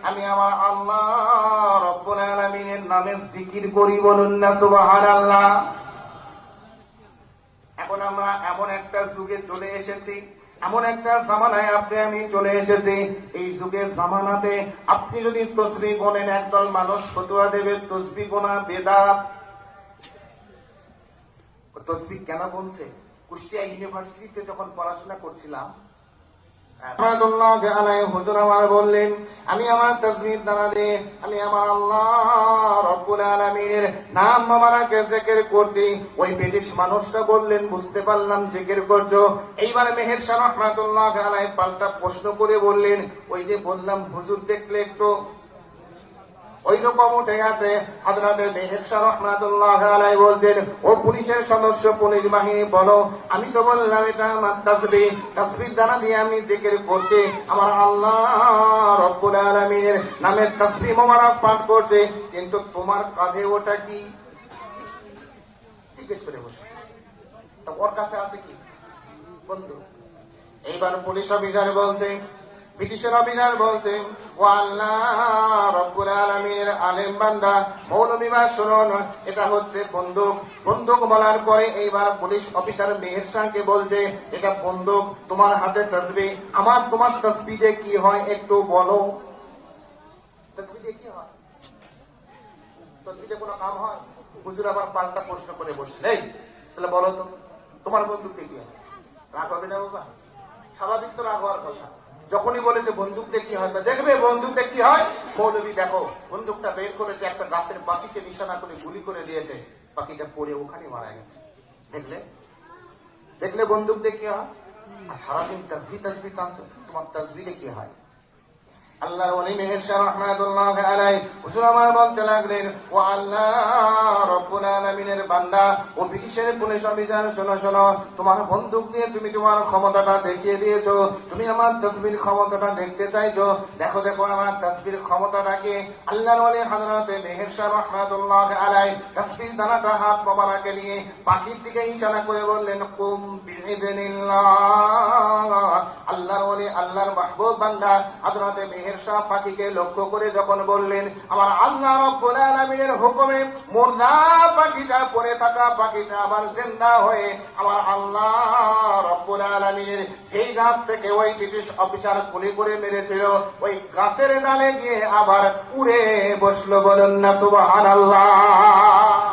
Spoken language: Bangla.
আমি আমার আল্লাহ রব্বুল আলামিনের নামে জিকির করি, বলুন না সুবহানাল্লাহ। এখন আমরা এমন একটা যুগে চলে এসেছি, এমন একটা জামানায় আপনি আমি চলে এসেছি। এই যুগের জামানাতে আপনি যদি তসবিহ গোনেন, একদল মানুষ ফতোয়া দেবে তসবিহ গোনা বেদাত। তসবিহ কেন বলছে? কুষ্টিয়া ইউনিভার্সিটিতে যখন পড়াশোনা করছিলাম, হুজুর আমার বললেন, আমি আমার তাসবিহ দ্বারা দিয়ে আমি আমার আল্লাহ রব্বুল আলামিনের নাম মোবারকে জিকির করছি। ওই ব্রিটিশ মানুষটা বললেন, বুঝতে পারলাম জিকির করছো। এইবার মেহের শাহ রহমাতুল্লাহ আলাইহি পাল্টা প্রশ্ন করে বললেন, ওই যে বললাম হুজুর দেখলে একটু ওই রকম উঠে গেছে। হযরত মেহের শাহ রাহমাতুল্লাহ আলাইহি বলছেন, ও পুলিশের সদস্য, পুলিশ বাহিনী, বলো, আমি তো বললাম এটা আমার তাসবিহ, তাসবিহ দ্বারা দিয়ে আমি জিকির করছি, আমার আল্লাহ রব্বুল আলামিনের নামের তাসবিহ মোবারক পাঠ করছে, কিন্তু তোমার কাঁধে ওটা কি? জিজ্ঞেস করে বসে, ওর কাছে আছে কি? বন্ধু। এইবার পুলিশ অফিসার বলছে, ব্রিটিশের অফিসার বলছে, ও আল্লাহ রব্বুল আলামিনের আলেম বান্দা মৌলভী ভাই, শুনুন, এটা হচ্ছে বন্দুক। বন্দুক বলার পরে এইবার পুলিশ অফিসার মেহের শাহকে বলছে, এটা বন্দুক, তোমার হাতে তাসবিহ, তোমার তাসবিহে কি হয় একটু বলো। তাসবিহে কি হয়? তাসবিহে কোনো কাম হয়? হুজুর আবার পাল্টা প্রশ্ন করে বসলেন, এই তাহলে বলো তো, তোমার বন্দুককে কি হয়? রাগ হবে না বাবা? স্বাভাবিক তো রাগ হওয়ার কথা। যখনই বলেছে বন্দুক দিয়ে কি হয়, দেখবে বন্দুক দিয়ে কি হয়। মৌলভী দেখো, বন্দুকটা বের করেছে, একটা গাছের পাখিকে নিশানা করে গুলি করে দিয়েছে, পাখিটা পড়ে ওখানে মারা গেছে। দেখলে বন্দুক দিয়ে কি হয়। আর সারাদিন তাসবিহ টানছো, তোমার তাসবিহে কি হয়? আল্লাহর ওলি মেহের শাহ রাহমাতুল্লাহ আলাইহি হুজুর আমার বলতে লাগলেন, ও আল্লাহ রব্বুল আলামিনের বান্দা, ও ব্রিটিশের পুলিশ অফিসার, শোনো শোনো, তোমার বন্দুক দিয়ে তুমি তোমার ক্ষমতাটা দেখিয়ে দিয়েছো, তুমি আমার তাসবিহর ক্ষমতাটা দেখতে চাইছো। দেখো দেখো আমার তাসবিহর ক্ষমতাটাকে। আল্লাহর ওলি হযরত মেহের শাহ রাহমাতুল্লাহ আলাইহি তাসবিহ দানাটা হাত মোবারকে নিয়ে পাখির দিকে ইশারা করে বললেন, কুম বিইذنিল্লাহ। আল্লাহর ওলি, আল্লাহর মাহবুব বান্দা হযরত মেহের শাহ পাখিকে লক্ষ্য করে যখন বললেন, আমার আল্লাহ রব্বুল আলামিনের হুকুমে মুর্দা পাখিটা, পড়ে থাকা পাখিটা আবার জিন্দা হয়ে আমার আল্লাহ রব্বুল আলামিনের যেই গাছ থেকে ওই ব্রিটিশ অফিসার গুলি করে মেরেছিল, ওই গাছের ডালে গিয়ে আবার উড়ে বসলো, বলুন না সুবহানাল্লাহ।